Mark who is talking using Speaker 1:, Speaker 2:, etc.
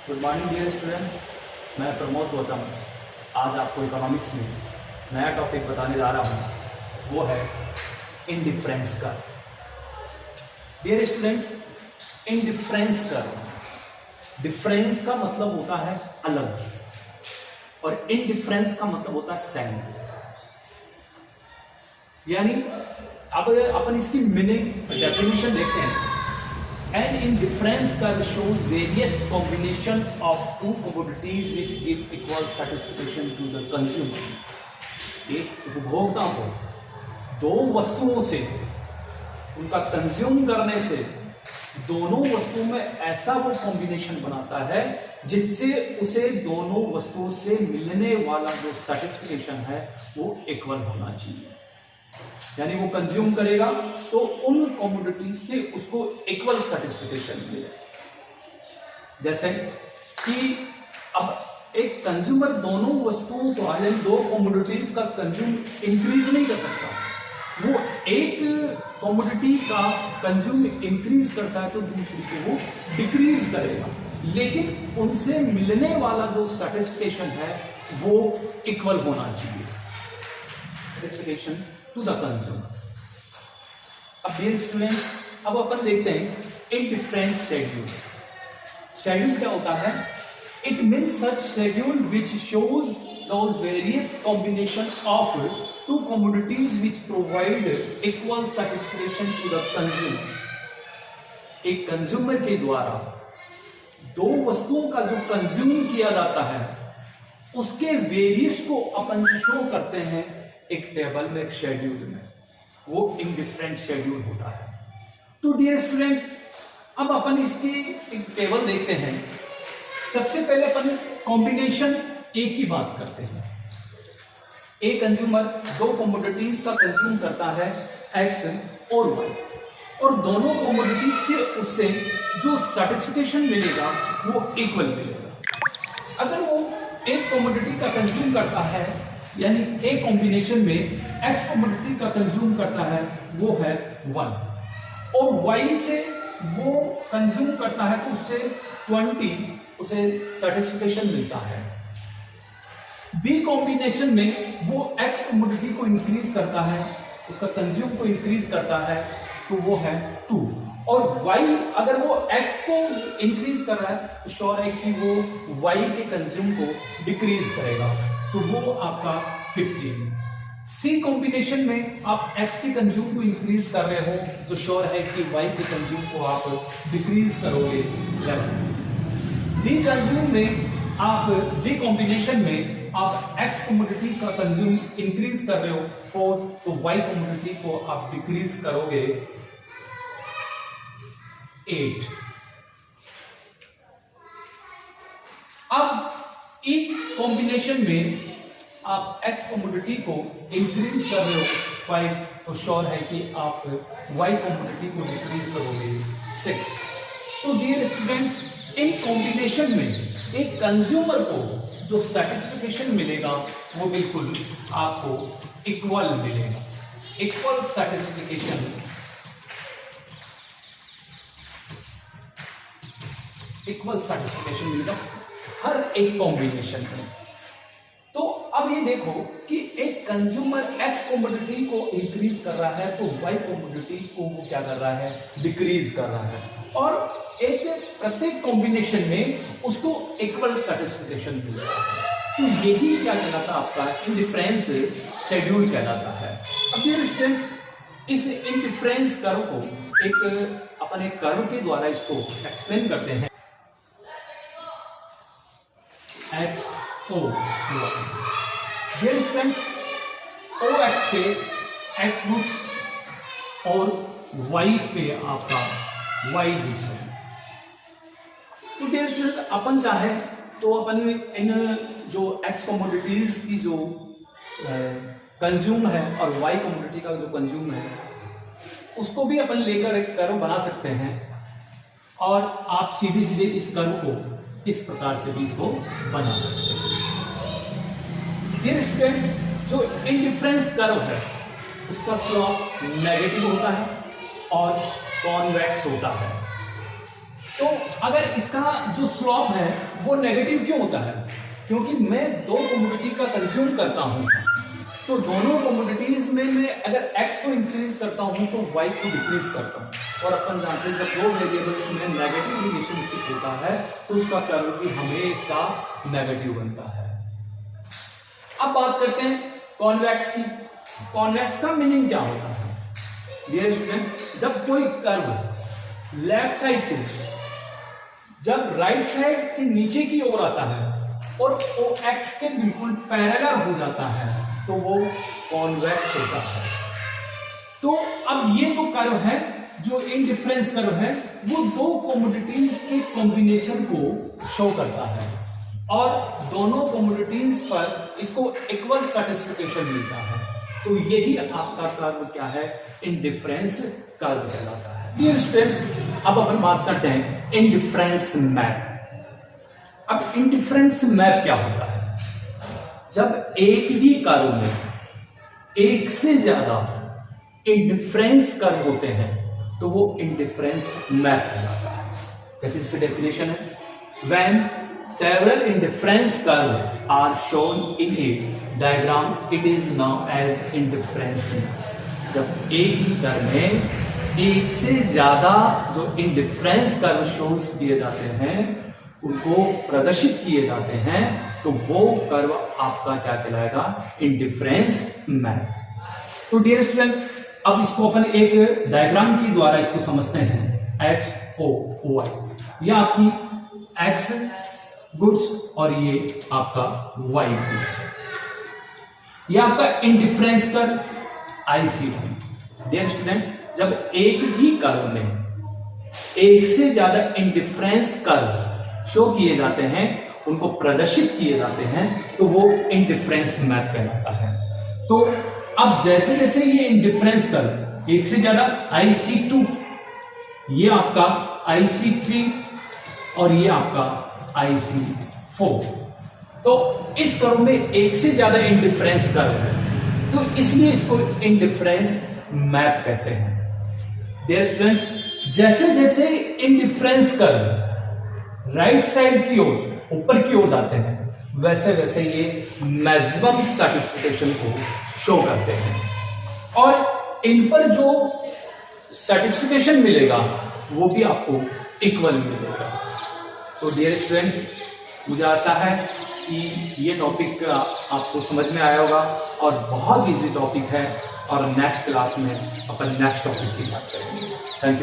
Speaker 1: Good morning dear students, मैं प्रमोद गौतम आज आपको इकोनॉमिक्स में नया टॉपिक बताने जा रहा हूँ। वो है indifference curve. Dear students, indifference curve, difference का मतलब होता है अलग और इनडिफरेंस का मतलब होता है सेम। यानी अब अपन इसकी मीनिंग डेफिनेशन देखते हैं। An indifference curve shows various combination of two commodities which give equal satisfaction to the consumer. एक उपभोक्ता को दो वस्तुओं से उनका कंज्यूम करने से दोनों वस्तुओं में ऐसा वो कॉम्बिनेशन बनाता है जिससे उसे दोनों वस्तुओं से मिलने वाला जो सेटिस्फिकेशन है वो इक्वल होना चाहिए। यानी वो कंज्यूम करेगा तो उन कमोडिटी से उसको इक्वल सेटिस्फिकेशन मिलेगा। जैसे कि अब एक कंज्यूमर दोनों वस्तुओं को यानी दो कमोडिटीज का कंज्यूम इंक्रीज नहीं कर सकता। वो एक कमोडिटी का कंज्यूम इंक्रीज करता है तो दूसरी को वो डिक्रीज करेगा, लेकिन उनसे मिलने वाला जो सेटिस्फिकेशन है वो इक्वल होना चाहिए। Satisfaction to the consumer. अब डियर स्टूडेंट्स, अब अपन देखते हैं इंडिफरेंट शेड्यूल। शेड्यूल क्या होता है? It means such schedule which shows those various combination of two commodities which provide equal satisfaction to the consumer. एक कंज्यूमर के द्वारा दो वस्तुओं का जो कंज्यूम किया जाता है उसके वेरियस को अपन शो करते हैं एक टेबल में, एक शेड्यूल में। वो इंडिफरेंट शेड्यूल होता है। तो डियर स्टूडेंट्स, अब अपन इसकी एक टेबल देखते हैं। सबसे पहले अपन कॉम्बिनेशन ए की बात करते हैं। ए कंज्यूमर दो कमोडिटीज का कंज्यूम करता है, एक्स और वाई, और दोनों कमोडिटीज से उससे जो सेटिस्फिकेशन मिलेगा वो इक्वल मिलेगा। अगर वो एक कमोडिटी का कंज्यूम करता है यानी ए कॉम्बिनेशन में एक्स कमोडिटी का कंज्यूम करता है वो है 1 और वाई से वो कंज्यूम करता है तो उससे 20 उसे सेटिस्फिकेशन मिलता है। बी कॉम्बिनेशन में वो एक्स कमोडिटी को इंक्रीज करता है, उसका कंज्यूम को इंक्रीज करता है तो वो है 2, और वाई अगर वो एक्स को इंक्रीज कर रहा है तो श्योर है कि वो वाई के कंज्यूम को डिक्रीज करेगा तो वो आपका 15। सी कॉम्बिनेशन में आप एक्स के कंज्यूम को इंक्रीज कर रहे हो तो श्योर है कि वाई के कंज्यूम को आप डिक्रीज करोगे 11। डी कंज्यूम में आप डी कॉम्बिनेशन में आप एक्स कमोडिटी का कंज्यूम इंक्रीज कर रहे हो 4 तो वाई कमोडिटी को आप डिक्रीज करोगे 8। अब एक कॉम्बिनेशन में आप एक्स कमोडिटी को इंक्रीज कर रहे हो 5 तो श्योर है कि आप वाई कमोडिटी को डिक्रीज करोगे 6। तो डियर स्टूडेंट्स, इन कॉम्बिनेशन में एक कंज्यूमर को जो सेटिस्फिकेशन मिलेगा वो बिल्कुल आपको इक्वल मिलेगा, इक्वल सेटिस्फिकेशन, इक्वल सेटिस्फिकेशन मिलेगा हर एक कॉम्बिनेशन में। तो अब ये देखो कि एक कंज्यूमर एक्स कमोडिटी को इंक्रीज कर रहा है तो वाई कमोडिटी को वो क्या कर रहा है? डिक्रीज कर रहा है, और एक प्रत्येक कॉम्बिनेशन में उसको इक्वल सेटिस्फिकेशन मिल रहा है। तो यही क्या कहलाता है? आपका इंडिफरेंस शेड्यूल कहलाता है। अब डियर स्टूडेंट्स, इस इंडिफरेंस कर्व को अपन एक कर्व के द्वारा इसको एक्सप्लेन करते हैं। एक्स ओ डियर स्टूडेंट्स, ओ एक्स पे एक्स रूट्स और वाई पे आपका वाई रूट्स है। तो डियर स्टूडेंट्स, अपन चाहे तो अपन इन जो एक्स कमोडिटीज की जो कंज्यूम है और वाई कमोडिटी का जो कंज्यूम है उसको भी अपन लेकर एक कर्व बना सकते हैं, और आप सीधे सीधे इस कर्व को इस प्रकार से भी इसको बना सकते हैं। डियर स्टूडेंट्स, जो इंडिफरेंस कर्व है उसका स्लोप नेगेटिव होता है और कॉन्वेक्स होता है। तो अगर इसका जो स्लॉप है वो नेगेटिव क्यों होता है? क्योंकि मैं दो कमोडिटी का कंज्यूम करता हूं, तो दोनों कमोडिटीज में मैं अगर x को इंक्रीज करता हूं तो y को डिक्रीज करता हूं। और अपन जानते हैं जब दो वेरिएबल्स में नेगेटिव रिलेशनशिप होता है तो उसका कर्व भी हमेशा नेगेटिव बनता है। अब बात करते हैं कॉन्वेक्स की। कॉन्वेक्स का मीनिंग क्या होता है? डियर स्टूडेंट्स, जब कोई कर्व लेफ्ट साइड से जब राइट साइड के नीचे की ओर आता है और वो एक्स के बिल्कुल पैरेलल हो जाता है तो वो कॉन्वेक्स होता है। तो अब ये जो कर्व है, जो इंडिफरेंस कर्व है, वो दो कमोडिटीज के कॉम्बिनेशन को शो करता है और दोनों कमोडिटीज पर इसको इक्वल सैटिस्फैक्शन मिलता है। तो यही आपका कर्व क्या है? इंडिफरेंस कर्व कहलाता है। डियर स्टूडेंट्स, अब अपन बात करते हैं इंडिफरेंस मैप। अब इंडिफरेंस मैप क्या होता है? जब एक ही कर्व में एक से ज्यादा इंडिफरेंस कर्व होते हैं तो वो इंडिफरेंस मैप कहलाता है। जैसे इसकी डेफिनेशन है, when several indifference curves are shown in a diagram, it is known as indifference map. जब एक ही कर्व में एक से ज्यादा जो इंडिफरेंस कर्व शोज किए जाते हैं, उनको प्रदर्शित किए जाते हैं, तो वो कर्व आपका क्या कहलाएगा? Indifference map. तो डियर स्टूडेंट, अब इसको अपन एक डायग्राम के द्वारा इसको समझते हैं। एक्स ओ वाई, यह आपकी एक्स गुड्स और ये आपका वाई गुड्स, ये आपका indifference curve IC. Dear students, जब एक ही कर्व में एक से ज्यादा इंडिफरेंस कर्व शो किए जाते हैं, उनको प्रदर्शित किए जाते हैं, तो वो इंडिफरेंस मैप कहलाता है। तो अब जैसे जैसे ये इंडिफरेंस कर्व एक से ज्यादा IC2, ये आपका IC3 और ये आपका IC4, तो इस कर्व में एक से ज्यादा इंडिफरेंस कर्व है, तो इसलिए इसको इंडिफरेंस मैप कहते हैं। डियर स्टूडेंट्स, जैसे जैसे इंडिफरेंस कर्व राइट साइड की ओर ऊपर की ओर जाते हैं, वैसे वैसे ये मैक्सिमम सैटिस्फैक्शन को शो करते हैं और इन पर जो सैटिस्फैक्शन मिलेगा वो भी आपको इक्वल मिलेगा। तो डियर स्टूडेंट्स, मुझे आशा है कि ये टॉपिक आपको समझ में आया होगा और बहुत इजी टॉपिक है, और नेक्स्ट क्लास में अपन नेक्स्ट टॉपिक की बात करेंगे। Thank you.